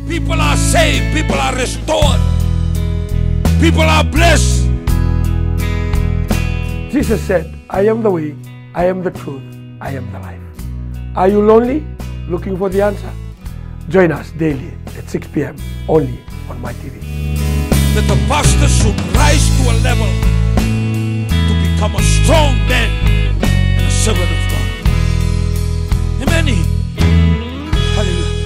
People are saved. People are restored. People are blessed. Jesus said, I am the way, I am the truth, I am the life. Are you lonely? Looking for the answer? Join us daily at 6 p.m. only on my TV. That the pastor should rise to a level to become a strong man and a servant of God. Amen. Hallelujah.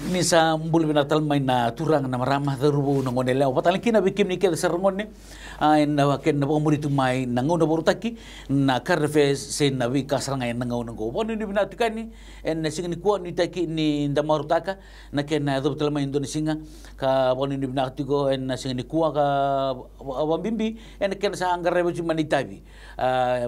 Misa mbul binatal may na turang na maramah darubo ng ngonela. Pataling kinabikim ni kaya sa rangon na wakin na pamuri tumay nangaw na borutaki na karfes sen na wikas rangay nangaw nango. Ano ni binatikan ni en sing ni kuan ni taki ni ndamarutaka na ken na do talma Indonesia ka ano ni binatiko en sing ni kuan ka wambimbi en ken sa anggarebe manitabi.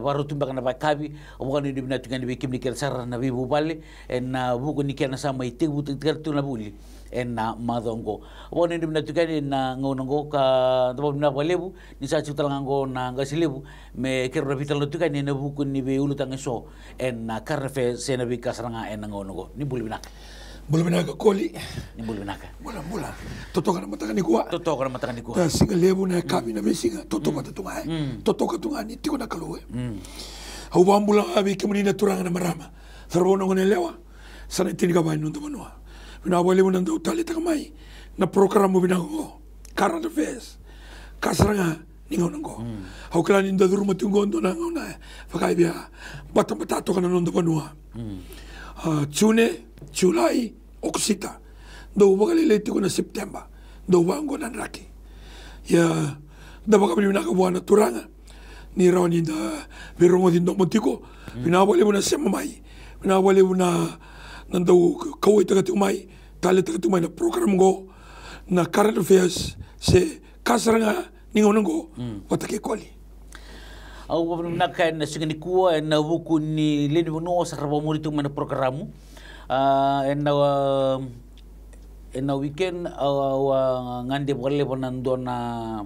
Baru tumbak na bakabi ano ni binatikan ni bikim ni kaya sa na bibu bali en buku ni kaya sa may tibu tu na buli en na madongo woni ndim na tukani na ngonongo ka to na walebu ni sa chutal ngo na ngasilebu me kerro vital tukani na buku ni be ulutang so en na karfe sena bi kasranga en ngonongo ni bulbinak koli ni bulbinak mula totoka na mataka ni kuwa ta singa lebu na kami na besinga totoka tunga totoka tunga ni tiko na kalue au bambula abi kemuni na turanga na marama sarbono ngone lewa sana tini ka bainu to manua bina wale mo nando tali takamai na program mo binango current affairs kasranga ningo nango au kala ni ndaduru matungo ndo na ngona fakai bia bata to kana ndo banua June July Oksita do bakali leti ko na September do wango na raki ya da baka bina ka buana turanga ni rawani da birongo din do motiko bina wale mo na semai bina wale mo na nandau kawai tagatumai tali tagatumai na program go na current affairs se kasaranga ningo nango watake koli au naka na singani kuwa na buku ni leni no sa rabamuri tu mana programu na weekend au ngande bole bonando na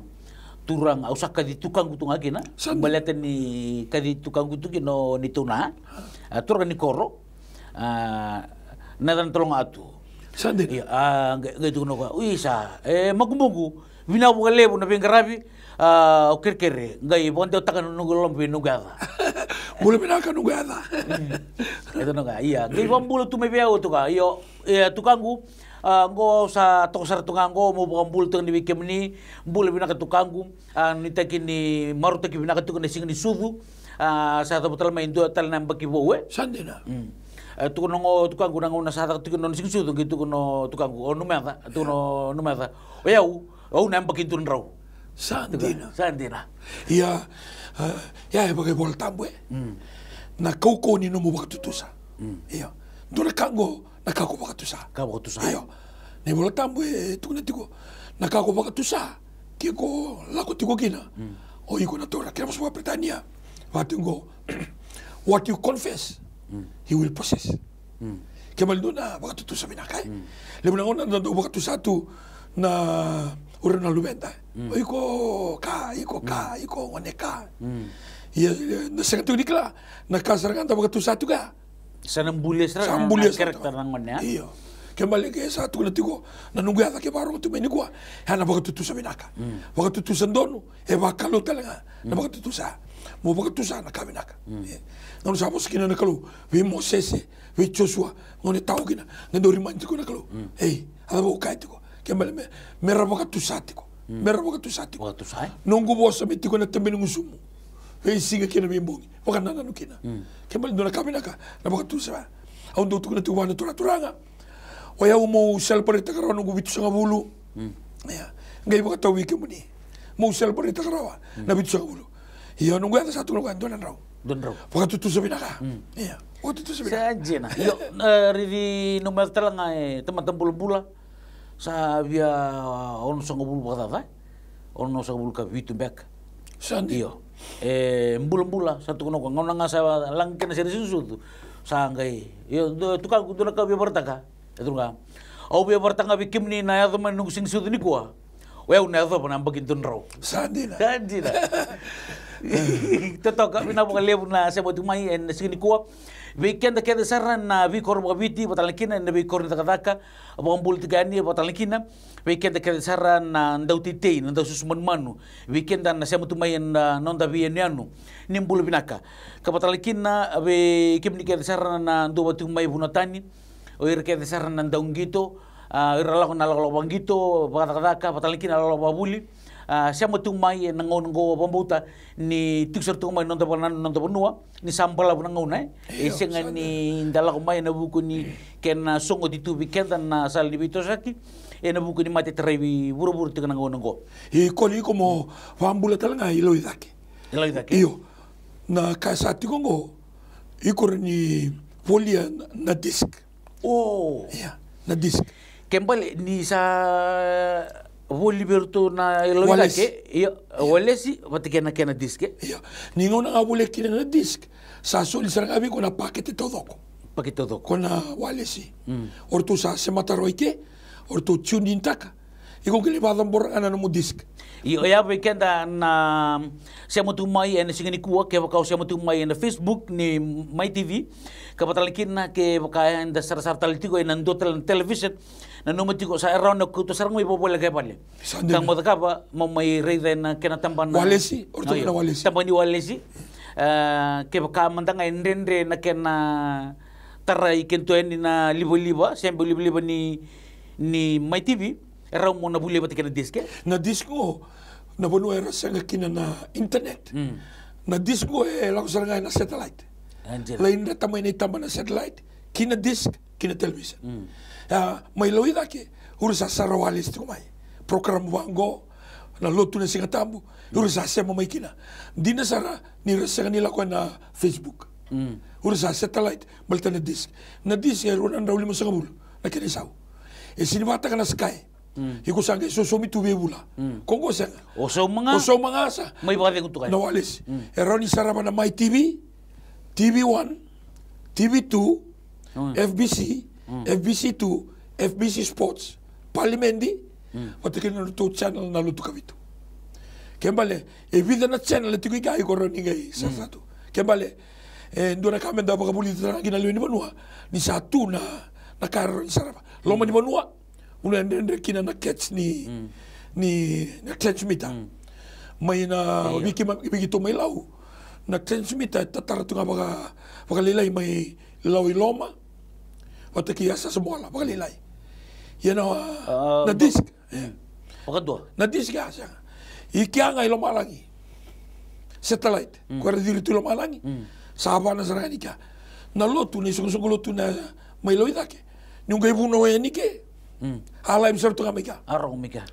turang au sakka di tukang kutung agi na balete ni kadi tukang kutung no ni tuna turang ni koro nadan tolong atu sande gitu no uisa magumugu vina bugale bu na bengarabi kerkere ngai bonde takan nugulom binugada bulu binaka nugada itu no iya ngai bambulu tu mebeu tu ka iyo tukangu ngo sa tokosar tukango mo bambulu tu ni bikem ni bulu binaka tukangu ni takini marutaki binaka tukane singni sudu sa betul main do tal nang baki bowe sande na tukunongo tukangu nango na sa tukunon sing sudu gitu kuno tukangu onu mata tuno numata oyau au nang baki tun raw Sandina. Ya bagai voltambwe. Na koko ni no mo bakatutusa. Iya. Dona kango na kako bakatusa. Iya. Ne voltambwe tukunetiko na kako bakatusa. Kiko lako tiko kina. O iko na tora kira maswa Britania. Watungo what you confess he will possess. Kemal dona bakatutusa binakai. Lebo na ona do bakatusa tu na ora na lumenta iko oneka ya na sa tunikla na kasargan ta bagatu satu ka sanambulis karakter nangonnya iyo kembali ke satu na tigo na nunggu ata ke baro tu meni kwa hana bagatu tu sa binaka bagatu tu sandono bakalo talaga na bagatu tu sa mo bagatu sa na kabinaka nanu sa kina na kalu vi Moses vi Joshua ngone tau kina ngendo rimanti ko na kalu ada bo kai tiko kembali merah bagatu satiko nunggu bosa mitiko na tambi ngusumu singa kina bimbongi wakana nanu kina kembali dona kabinaka na bagatu sa au ndo tukuna tuwana turanga waya mo sel parita karawa nunggu bitu sanga bulu ya ngai bagatu wiki muni mo sel parita karawa na bitu sanga bulu iya nunggu ada satu nunggu dona raw bagatu tu sa binaka iya bagatu tu sa binaka sajena yo riri number talanga teman-teman bula sa via ono sango bulu batata ono sango bulu ka vitu back iyo mbula satu kono ngona nga sa lang kena seri susu sa ngai yo tukang kudu na ka via bartaka itu nga au via bartaka bikim ni na yato man nungsing sudu ni kwa we una yato pa nambagin tun raw sandina Totoka bina po lebu na sa tumay en sini kuwa. Weekend kaya saran na vi korbo biti batalakina na vi korbo takadaka abombul tigani batalakina. Weekend kaya saran na ndau titei na ndau susman manu. Weekend na sa tumay na nonda vi enianu nimbul binaka. Kabatalakina we kimni kaya saran na ndau batumay bunatani. O ir kaya saran na ndau ngito. Iralako na lalawang gito batakadaka batalakina lalawang babuli. Siya matumay nangongo pambuta ni tiksar tumay nonto panua ni sampala nangona siya nga ni dala kumay na buko ni ken songo ditu weekend na sal di bito saki na buko ni mati trevi buru-buru tika nangongo koli como pambula talanga iloidake iyo na kasati kongo ikor ni folia na disk na disk kembali ni sa Liberto na Eloidake, Walesi, watikena kena diske. Ningo na abule kina na disk. Sa soli sarang abi ko na pakete todoko. Pakete todoko. Ko na Walesi. Orto sa semataroike, orto tunin taka. Iko kilibadang borang ana mo disk. Ya weekenda na siya matumay na singani kuwa kaya wakao siya matumay na Facebook ni My TV. Kapatalikin na kaya wakaya na sarasar talitigo ay nandotel na television. Na numatigo sa around na kuto sarang may popola kaya pala. Kang matakaba may reyda na kinatamban na Walesi, orto na Walesi. Tamban ni Walesi. Kaya wakamanda nga nrendre na kena taray kentuan ni na libo-liba, siyempre libo-liba ni My TV. Eraw mo nabuli ba tika na disk na disk ko nabuno era sa kina na internet na disk ko lang sa nga na satellite lain na tamay na itama na satellite kina disk kina television may loida ke urusa sarawalis ko may program wango na lotu na singatambo urusa sa mo may kina di na sara ni rasa nila ko na Facebook urusa satellite malta na disk runan raw limo sa kabulo na kinisaw sinibata ka na Sky Iko sangka sosomi tu bebula. Kongo sanga. Oso mga sa. May bagay ko tukay. Nawalis. Eroni sarama na My TV, TV1, TV2, FBC, FBC2, FBC Sports, Palimendi. Watikin na to channel na luto kabitu. Kembale, vida na channel ito kay ko ron ngay sa sato. Kembale, doon na kami daw pagkabulitan na ginalaw ni Manua, ni satu na nakaroon sarama. Loma ni Manua. Unang kina na catch ni na transmita. May na ibigito may law. Na transmita tatarato nga pakalilay may law iloma. Watakiya sa semola pakalilay. Yan na disk. Pakadwa. Na disk ya siya. Ikiya nga iloma langi. Satellite. Kuwara dito iloma langi. Saba na sarang ka. Na lotu na isang lotu na may law idake. Nung kayo puno yan ke. Alay misar tu kamika. Arong mika.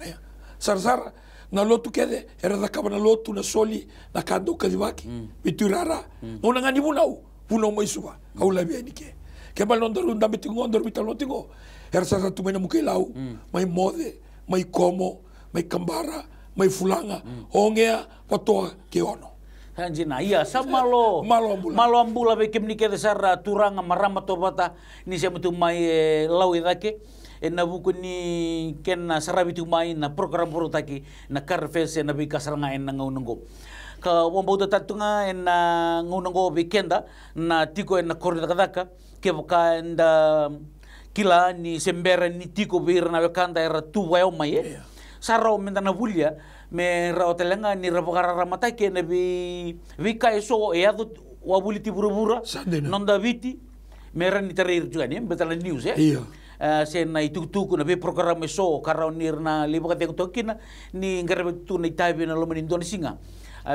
Sar na lotu kede era da kaba na lotu na soli na kando kadibaki. Biturara. Una ngani punau mai suba. Aula bi anike. Kebal non daru ndambe tingo ndor bital no tingo. Era sar tu mena mukilau. Mai mode, mai komo, mai kambara, mai fulanga. Ongea patoa ke ono. Hanjina iya sama lo malo ambula be kemni kede sar turanga marama tobata ni se mutu mai lawi dake. Na buku ni ken na sarabi tumay na program puro taki na karfes na bi kasaranga na ngunungo ka wambo tatu nga na ngunungo weekenda na tiko na korda kadaka ke boka nda kila ni sembera ni tiko bir na kanda era tu wayo mai sarau minta na bulia me rao telenga ni rabokara ramata ke na bi kaiso e adu wabuli tibura nonda viti meran ni terir juga ni betala news sen na itutuku na be program so karonir na liba ka tokina ni ngarabe tu na itabi na loman Indonesia singa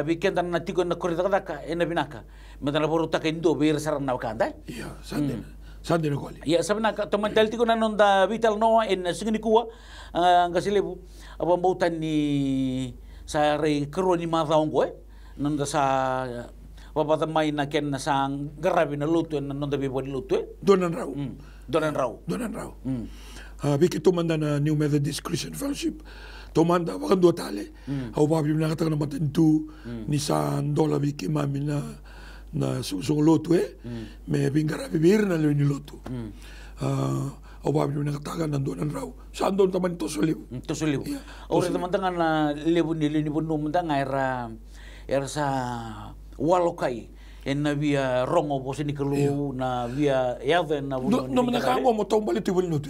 weekend na tiko na korita ka ena binaka metana boru ta kendo be sarang na kanda sande no koli sabna ka teman tel tiko na nonda vital no en singni kuwa ngasilebu abambutan ni sa re kroni madhaongo nonda sa wabata mai na ken na sang garabi na luto na nonda be bodi luto Donan raw Donan raw. Biki tumanda na New Methodist Christian Fellowship. Tumanda wakan dua tale. Au babi na kata na matentu ni sandola biki mami na sung lotu me bingara bibir na ni lotu. Au babi na kata na donan raw. Sandon taman to soliu. Ore teman tangan na lebu ni pun mendang era era sa walokai na via rongo po sinikalu na via yave na no menakamu mo tong bali tu bali no tu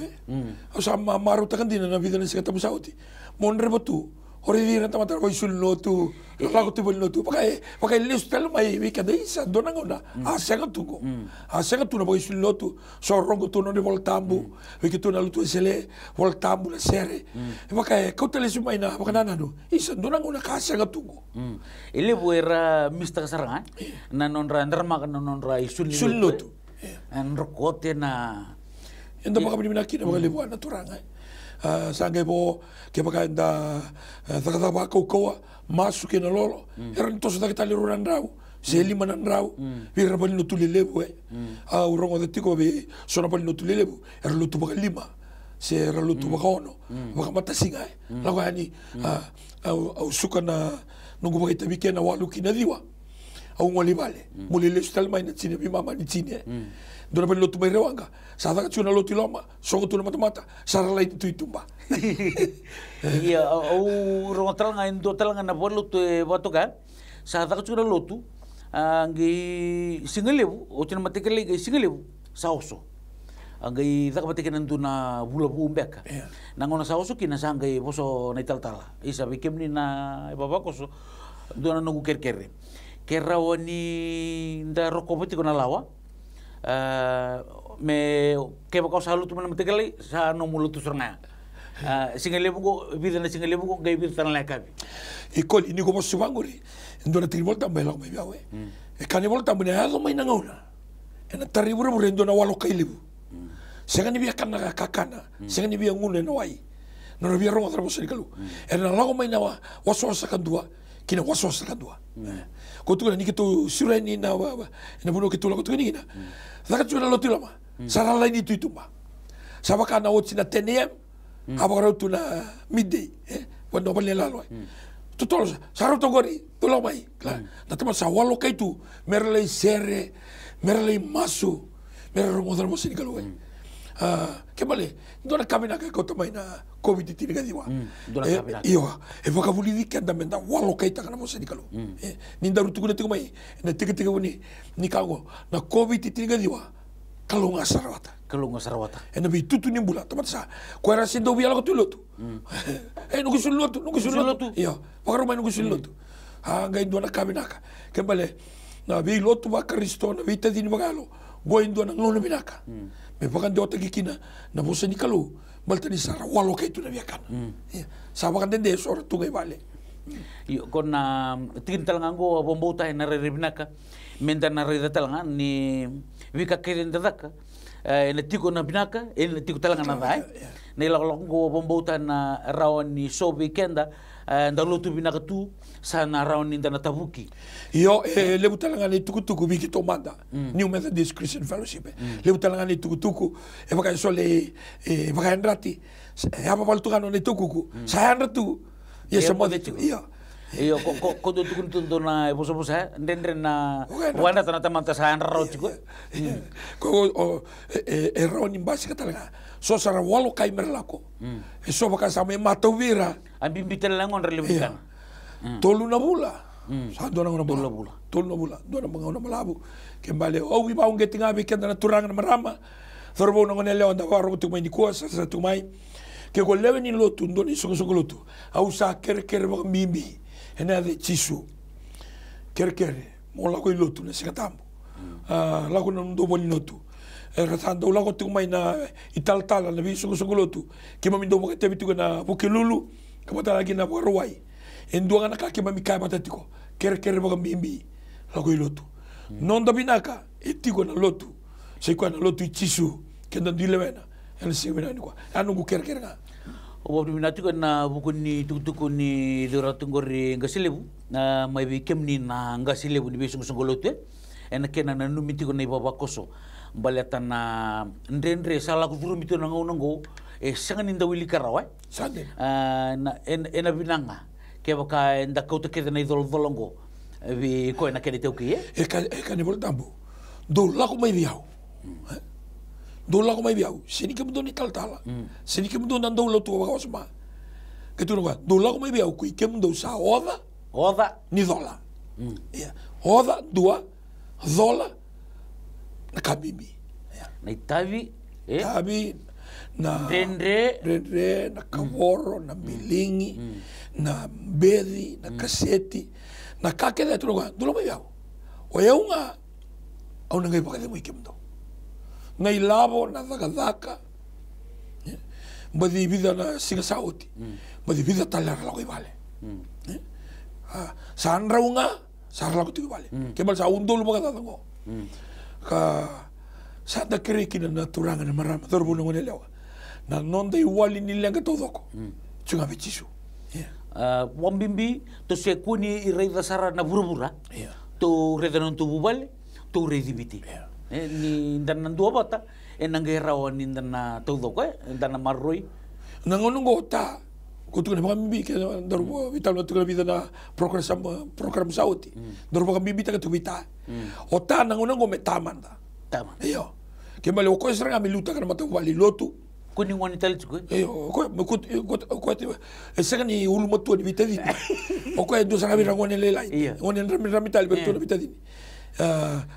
sa maru takan dina na vida na sikata musauti mon rebatu ori dira tamata ko isul no tu lago tu bali no tu pakai list tal mai vi kada isa donang ona asanga tu ko asanga tu na boy isul no tu so rongo tu no de voltambu vi que tu na lutu sele voltambu la sere pakai ko tele su mai na pakana no isa donang ona kasanga tu ko ele buera mista kasarangan na nonra ndarma kan nonra isul no tu an rokote na enda baka bini nakina baka lebu na turanga sangai bo ke baka enda takata baka koa masu ke na lolo eran to sa takita liru rau se lima nan rau vi rabali no tu lebu urongo de tiko be sona bali no tu lebu era lutu baka lima se era lutu baka ono baka mata singa lago ani au suka na nungu baka tabike na walu kina diwa au ngoli vale mulile stal mai na tsine bi mama ni tsine dona bali lotu mai rewanga sa da tsuna loti loma so tu na mata sara lai tu itumba ia au rotal nga indo tal nga na bolu tu batoka sa da tsuna lotu ngi singalebu o tsina matekele ngi singalebu sauso ngi da matekele nduna bula bumbeka nangona sauso kina sa ngi boso na taltala isa bikemni na babakoso dona nungu kerkere kerawani nda rokopeti kona lawa me ke bakau salu tu mana metekali sa no mulutu seranga singalebu ko vida na singalebu ko gai vida na lakabi ikol ini ko mosu banguri ndona tribol tambay lak mai biawe kani bol tambay na do mai nangauna ena taribura bure ndona walo kailibu sengani bia kana kakana sengani bia ngune no ai no bia rongo trabo serikalu ena lago mai na waso sakandua kina waso sakandua ko tu ni kitu sureni na buno kitu la ko tu ni na saka tu la loti lama sara la ni tu tumba sabaka na wotsi na tenem abara tu na midday quando bale la lo tu tolo sara to gori tu la mai na tama sa walo kai tu merle sere merle masu merle modal mo sinikalu ke bale dona kamina ka ko mai na covid tini diwa iyo baka bulidi ke andamenta walo kai ta kana mo sinikalu ni daru tu kuna tu mai na tika ni kango na covid tini diwa kalunga sarawata na bi tutu ni bula tamat sa ko era sindo bi ala ko tulotu nugu sulutu iyo baka rumai nugu sulutu ngai dona kamina ka ke bale na bi lotu ba kristo na bi tadini magalo goin dona ngono binaka me pakan dota gikina na bosa ni kalu balta ni sara walo kai tu na biakan sa pakan dende sora tungai vale yo kona tintal ngango bombota na rebinaka menta na redatal ngan ni wika keren dadaka ene tiko na binaka ene tiko talanga na dai ne la longo bombota na rawan ni so weekenda ndalutu binaka tu sa na rawan ni na tabuki yo lebu talanga ni tukutuku biki tomanda New Methodist Christian Fellowship lebu talanga ni tukutuku baka sole baka endrati apa baltugano ni tukuku sa endratu yes mo de iyo ko do tukun na bosa ndendre na wana tanata manta sa enraro chiko ko erro ni basi katalaga so sara walo kai merlako so baka sa me matawira ambimbitel langon relevikan tolu na bula sa dona na bula tolu na bula dona mga malabu kembale wi ba un getinga be kenda na turang na marama thorbo na ngone leo nda waro tu mai ni ko sa tu mai ke ko leve ni lotu ndoni so lotu au sa ker ba mimi ena de chisu ker mo la ko lotu na sikatambo la ko no do boni lotu ratando la ko tu mai na italtala na bisu so lotu ke mami do mo ke tebitu na bukilulu ke mata lagi na borwai endua na ka ke mami ka matatiko ker ba mimi la ko lotu non da binaka etiko na lotu se ko na lotu chisu ke ndan dilevena ena se bena ni ko anu bu ker nga o binati ko na bukun ni tutuko ni doratungori ngasilebu na mai bikem ni na ngasilebu ni besung sungolote ena kena na numiti ko na ibaba koso baleta na ndendre sala ko furu mito na ngongo sangan inda wili karawa sande na ena binanga ke baka enda ko te keda na idol volongo vi ko na kede teuki ka ni voltambo do la ko mai biao do la ko mai biao sini ke mudoni taltala sini ke mudoni ando lo tu ba osma ke tu no do la ko mai biao ku ke mundo sa oda ni dola Ia. Oda, dua, dola, na kabimbi. Na itavi, Tavi, na Rendre, na kaworo, na bilingi, na bedi, na kaseti, na kakeda tu loga, tu loga yao. O eu nga, au nangai pakade mo ikemdo. Na ilabo, na daka, badi vida na singa sauti, badi vida talara lago ibale. Saan raunga, saan lago tu ibale. Kebal sa undol mga tatango. Sa da kirikina na turangan na marama, torbo na ngone lewa. Na nonda iwali nila nga todoko. Tsunga bechisu. Wambimbi, to se kuni i rei dasara na burubura, to redanon tu bubale, to rei dibiti. Ni dan dua bata, nangai rawan ni dan todoko, dan marroi. Nangonongo ta, kutu na mga mimbi, kaya darbo vital na tukala vida na program sauti. Darbo ka mimbi ta katubita. O ta nangonongo me tamanda. Tama. Iyo. Kaya mali o ko isra nga miluta ka na matawali lotu. Kuning wanita litu ko. Iyo. Ko esa kan ni ulu matu ni bitadini. O ko edo sa nga birang ngone lelai. Ngone rami tal bertu na bitadini.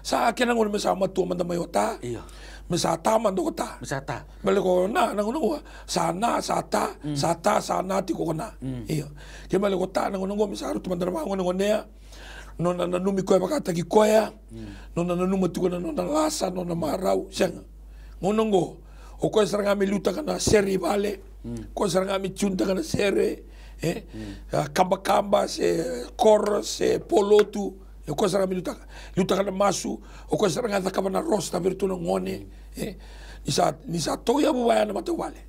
Sa akin ang ngone masa matu manda mayota. Iyo. Masa taman do ta. Masa ta. Mali ko na nangonongo sana sana ti ko na. Iyo. Kaya mali ko ta nangonongo masa ru tumandara ngone nona na numi koe pakata ki koea, nona na numa tukana nona lasa, nona marau, sianga. Ngonongo, o koe sarangami luta kana seri vale, koe sarangami chunta kana sere, kamba-kamba, se kor, se polotu, o koe sarangami luta kana masu, o koe sarangami thakama na rosta virtuna ngone, nisa toia buwaya na matau vale,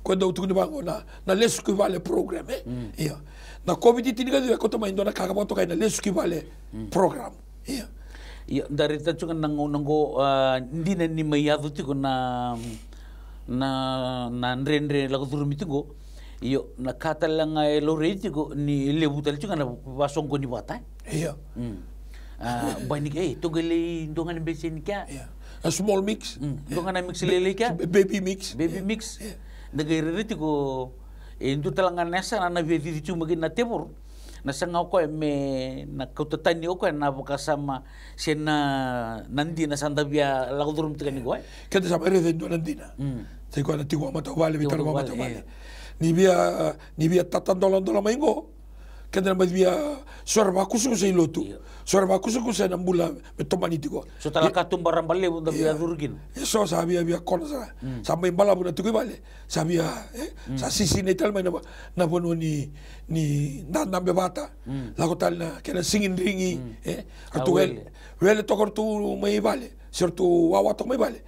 koe dau tukuni bango na lesu ki vale program, iya. Na COVID tiniga dia kota main dona kakapoto kay na lesu ki vale program. Iya. Iya dari tadi kan nango hindi na ni mayado tiko na nrendre lago turumi tiko. Iyo nakata lang ay lorei tiko ni lebutal tiko na wasong ko ni bata. Iya. Banik togale ndongan besen ka. Iya. A small mix. Ndongan mix lele ka. Baby mix. Baby mix. Nagayre tiko Itu talangan nasa na nabiyadi cuma gina tebur. Nasa nga ko me nakautatani ko na kasama siya na nandi na sandabia lago durum tikani ko. Kaya sa mere den do nandi na. Sai ko na tigo mata vale vital mata vale. Ni bia tatandolon dola maingo. Kaya na bia sorba kusu sa ilotu. Sorba kusu sa nambula betomani tigo. So talaka tumbaran bale bunda bia durgin. So sabia bia kona sa sampai bala bunda tigo vale. Sabia sa sisi netal mai na bono ni nambe bata. Lago tal na kena singin ringi atu wel tokor tu mai vale. Sertu wawa tok mai vale.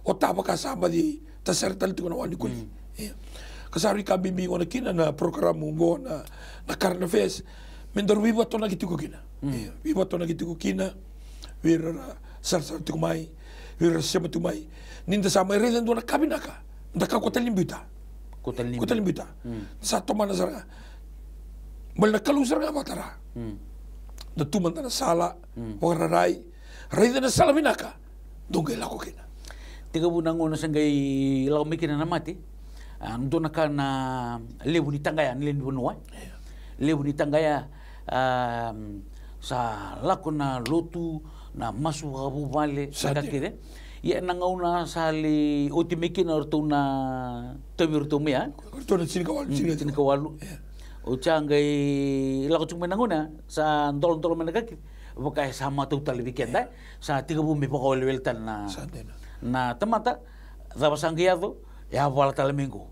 Otapa kasama di tasertal tigo na wani kuli. Kasari kami bingo na kina na program mo na Carna Fest. Mendor viva to na kituko kina. Viva to na kituko kina. Vira sar tumai. Vira sema tumai. Ninda sama reden do na kabinaka. Ndaka kota limbuta. Kota limbuta. Sa toma na sara. Mal na kalusar nga matara. Da tumanda na sala. Wararai. Reden na sala binaka. Dongay lako kina. Tiga bunang una sanggay lako mikina na mati. Ando na ka na lebu ni tangaya ni lebu nuai. Lebu ni tangaya sa lako na lotu na masu habu vale sa kire. Ya nangauna sali otimiki na orto na tabi mea. Orto na sini kawalu. O changai lako chung menanguna sa ndol menagaki. Bukai sama tu tali weekend sa 3 bumi pokok weltan na temata dabasanggiado ya wala talamingo.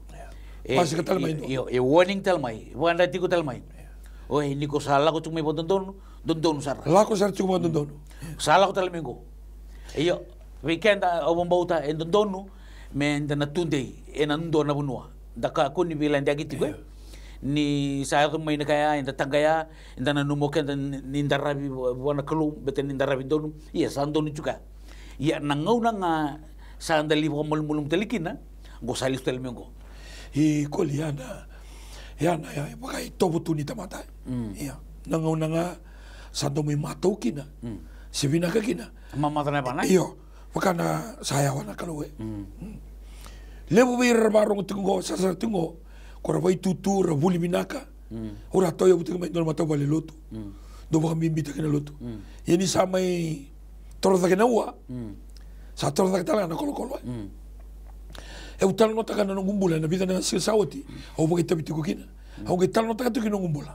Pasi ka talmay do. Warning talmay. Wala tigo talmay. Oy, ni ko sala ko chung may dondon sar. Lako sar chung dondon. Sala ko talamingo. Iyo, weekend bauta en dondon men na tunday en ando na bunwa. Daka ko ni bilan dagi tigo. Ni saya ko may nakaya en tangaya en na numoken ni ndarabi wana kalum beten ni ndarabi donu. Iya, sando ni juga. Iya, nangaw na nga sa andali ko mulmulum talikina. Gosalis talmingo. I koliana ya pakai tobu tu ni tamata ya nangaw na nga sando may mataw kina sibina ka kina mamata na pa na iyo makana sayawan na kaluwe lebu bay rabarong tungo sasar tungo korabay tutu rabuli binaka ora toyo buti may don mataw baliloto do ba mimbi ta kena lotu ini samai toro ta kena ua sa toro ta tala na kolo e utal no ta kana no ngumbula na vida na sil sawati au ba kita bitu kina au kita no ta tu kina ngumbula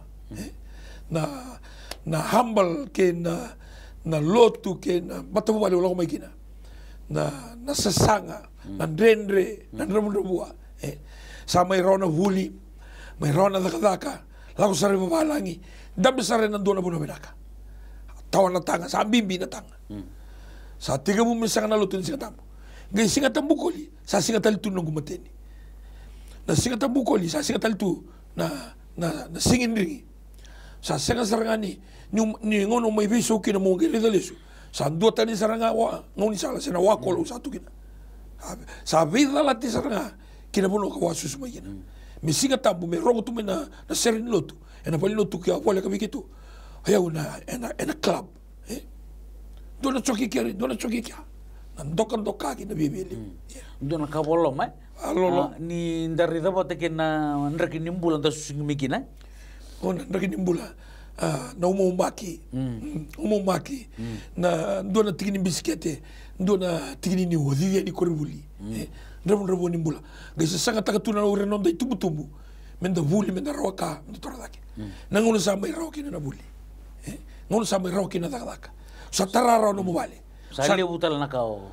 na humble ke na lotu ke na matabu wale ulo mai kina na sasanga na rendre na ramudabua sama irona huli mai rona daka lagu sare babalangi dam sare na dona buna benaka tawan na tanga sa bimbi na tanga sa tiga mo misang na lutin singa tamu ngai singa tambukoli sa singa talitu nung gumateni na singa tambukoli sa singa talitu na singin ringi sa singa sarangani ni ngono mai biso kina mo ngiri dalesu sa dua tani saranga wa ngoni sala sena wa kolo satu kina sa vida lati saranga kina bono ka wasu suma kina me singa tambu me rogo tu me na serin lotu ena pali lotu kia wale ka bikitu haya una ena club dona choki kia nandokan doka kina bibili dona ka bolo mai alolo ni dari da bote kena nraki nimbula da susingi mikina ona nraki nimbula na umumaki na dona tigini bisikete dona tigini ni wodi ni koribuli ndabo nimbula gese sanga takatuna ore nonda itubutubu menda vuli menda roka menda toradaki nangono sama roki na vuli ngono sama roki na dakaka satarara no mobile sali butal na kao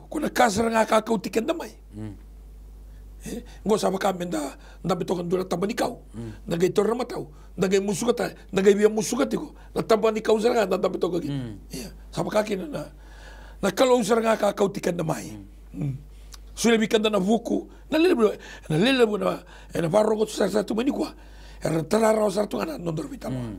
kuna kasra nga ka kau tiken damai ngo sama ka menda nda betokan dura tabani kau nagay torna matau nagay musukata nagay biya musukatiko na tabani kau saranga nda betokan sama ka kina na kalau saranga ka kau tiken damai sudah bikin dana buku, na lelebu na varrogo satu manikwa, terlarau satu kan nondor vitama.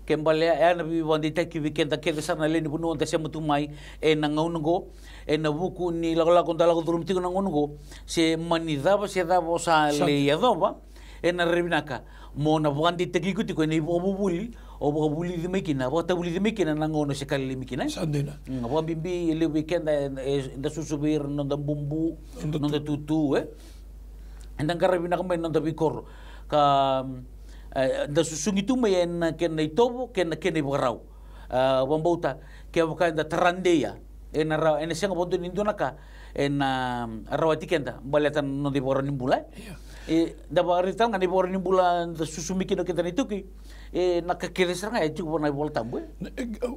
Kembali na bibandita ki weekend kele sana leni bunu onta semu tumai na ngaungo na buku ni lago dalago durumtigo na ngaungo se manidaba se daba sa le yadoba na rebinaka mo na bandita ki kuti ko ni bobuli o bobuli di mekina bota buli di mekina na ngono se kali mekina sandena ngabo bimbi le weekend da susubir nonda bumbu nonda tutu endang karabina kamay nonda bikor ka da susungi tu me en ken itobo ken ibarau bambauta ke buka da tarandeya en senga bondo nindonaka en rawati kenda balatan no di boro nimbula da baritan ngani boro nimbula da susumiki no kita nituki nakakiresa nga itu bona volta bu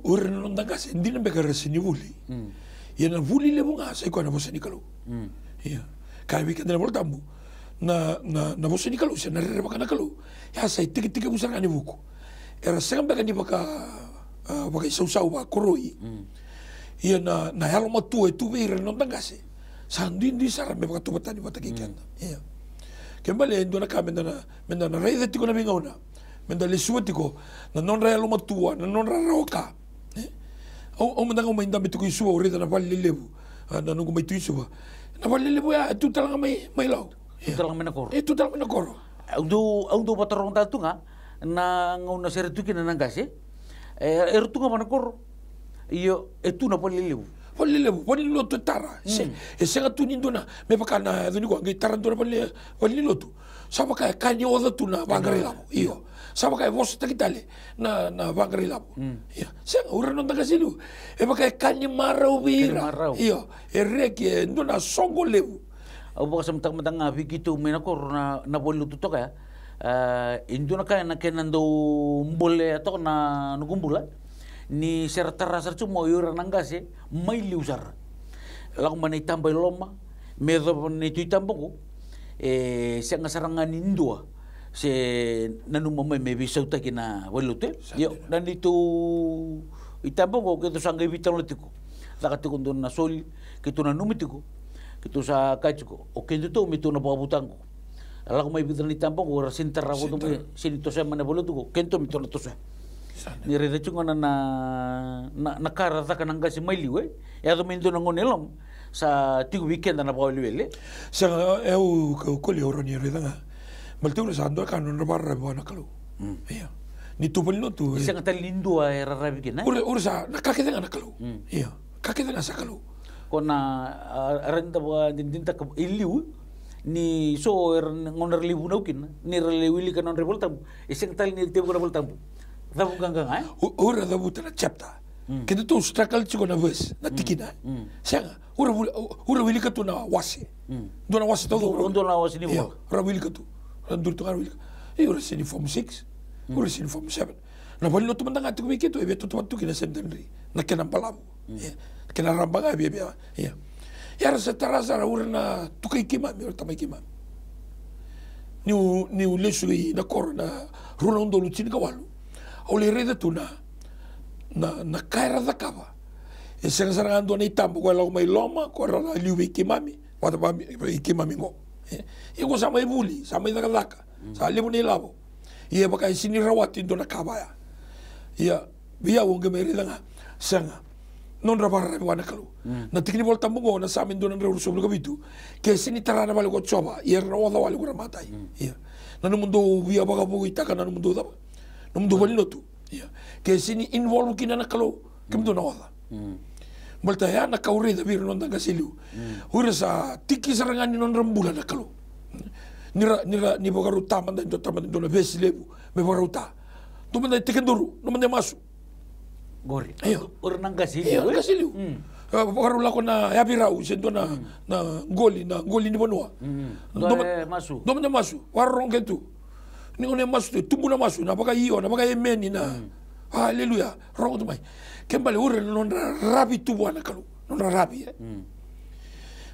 urno ndanga sendina bekara sinibuli yana vuli le bunga sai ko na bosani kalu kai bi kenda volta bu na bosani kalu se na rere bakana kalu ya sai tiki busar ngani buku era senga bekani baka sau ba koroi na halo matu itu be reno ndanga se sandin di sara me baka tu batani bataki kenda kembali ndona ka mendana raida tiko na bingona menda lesuatiko na non realo matua na non raroka o mendanga mai ndambe tiko isu ore na vale lebu na nungu mai tuisu na vale lebu ya tu talanga mai lau tu talanga mena koro audo batarong tatunga na ngona seretuki na nangase ertunga mana koro iyo etu na vale lebu Poli lotu tara. Senga tu nindona me pakana duni ko ngi tarantona poli lotu. Sama kaya kanyi oda tu na bangari lapo. Iyo. Sama kaya vos takitale na bangari lapo. Iya. Senga ura non takasilu. E pakaya kanyi marau bira. Iyo. Ereki ndona songo lebu. Au baka samtang begitu menakor na poli lotu to kaya. Indona kaya na kenando mbole atau na nukumbula. Ni sertara sercu mo yura nangase mai liusar lagu mana tambah loma medo ni tu tamboko se ngasarangan indua se nanu mama me bisa utakina welute yo dan itu itamboko ke tu sangai vital letiko dakati kondo na sol ke tu na numitiko ke tu sa kachuko o ke tu mitu na babutango lagu mai vital ni tamboko rasinterra bodo sinito se mana bolutuko kento mitu na tosa ni reda chunga na kara ta kananga si mailiwe ya do mindo nango nelom sa tigu weekend na bauli wele sa eu ko li oro ni reda nga maltu sa ando ka no barra bona kalu iya ni tu polino tu sa ngata lindo era rabi na ur sa nakakita nga nakalu iya kakita nga sa kalu kona renda ba dindinta ka iliu ni so ngoner libu naukin ni relewi kan on revoltam iseng tal ni te ko revoltam Dabu ganggang ai? Ura dabu tana chapter. Kita tu struggle chiko na verse na tikina. Senga ura wili katu na wasi. Dona wasi todo. Dona wasi ni mo. Ura wili katu. Dur tu wili. Ura sini form 6. Ura sini form 7. Na bali no tu mandang ati kumiki tu ebe tu tu kina seminary. Na kena palamu. Kena rambanga ebe ebe. Ya. Ya rasa terasa ura na tukai kima mi ura tamai kima. Ni lesu na korona runa undo lucini kawalu. Ole reda tu na kaira da kava. E sarang ando na itambo ko lau mai loma ko ra liu ikimami. Wata ba ikimami ngo. E ko sama ibuli, sama idaka. Sa limu ni labo. Ia baka sini rawati ndo na kava ya. Ia bia wonge mai reda nga sanga. Non rabara wana kalu. Na tikini volta mungo na sa ndo na reuru sobro kabitu. Ke sini tarana bale ko choba. Ia rawada wale ko matai. Ia. Na no mundo bia baka bugo itaka na no mundo da. No mundo bali no tu. Ia. Ke sini involve kina na kalu. Kim do na wada. Malta ya na kaure da bir non da gasilu. Hura sa tiki sarangani non rambula na kalu. Ni bogaru tamanda ndo na besilebu. Me bogaru ta. Tu manda tikenduru, no manda masu. Gori. Ayo. Orang nang kasih. Iya, kasih liu. Baru lakon na yapi rau, sento na goli ni bonua. Masu. Domanya masu. Warong ketu. Ni one masu tu tumbu na masu, na baka iyo, na baka emeni na. Haleluya. Rong tu mai. Kembali ure non rabi tu buana kalu. Non rabi.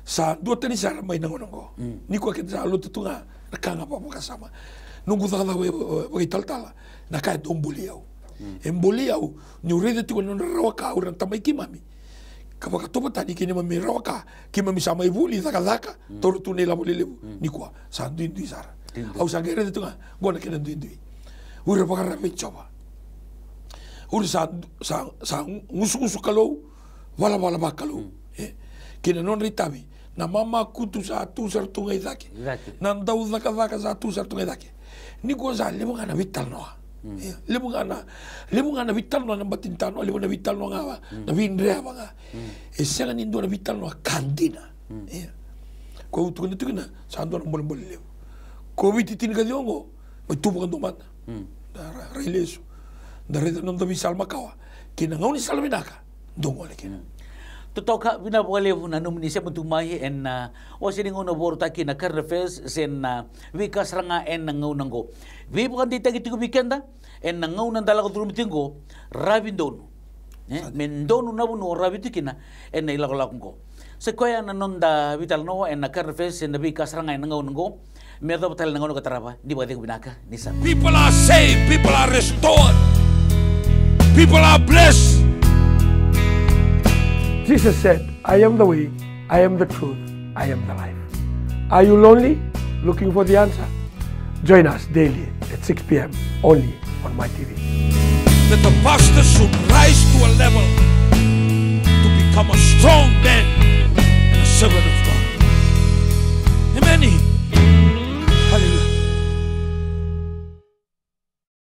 Sa dua tani sa mai nangonongo. Ni ko ket sa lu tutunga nakanga pa kasama. Nunggu ta we bagi tal-tala. Na kai dombuli au. Emboli au ni urede tu non rawaka uran tamai kimami kapaka topa tani kini mami rawaka kimami sama ibuli zaka toru tu nela bolelebu ni kwa sandu indu sara au sangere tu nga gona kena indu ura pakara pe choba ura sa ngusu kalau wala bakalo kina non ritabi na mama kutu sa tu sartu ngai dake nan dau zaka sa tu sartu ngai dake ni kwa za lebo ngana vital noa Lemu ngana vital no na batintano, lemu na vital no ngawa, na vinrea banga. Senga nindo na vital no kandina. Ko tu kena tu kena, sando na boleh lemu. Covid titin ka diongo, mai tubu kan tomat. Da railesu. Da reda non da bisal makawa. Kena ngau ni salminaka. Dongo le kena. Totoka bina boleh na nominasi bentumai en wasini ngono borta kina current affairs sen wikas ranga en ngau nango. Vi bukan dita gitu weekenda en ngau nan dalaga dulu mitingo rabindonu. Mendonu nabuno rabitu kina en ilago lakungo. Sekoya na nonda vital no en current affairs en wikas ranga en ngau nango. Merda batal ngau no kataraba di bagay binaka nisa. People are saved, people are restored. People are blessed. Jesus said, I am the way, I am the truth, I am the life. Are you lonely? Looking for the answer? Join us daily at 6 p.m. only on my TV. That the pastor should rise to a level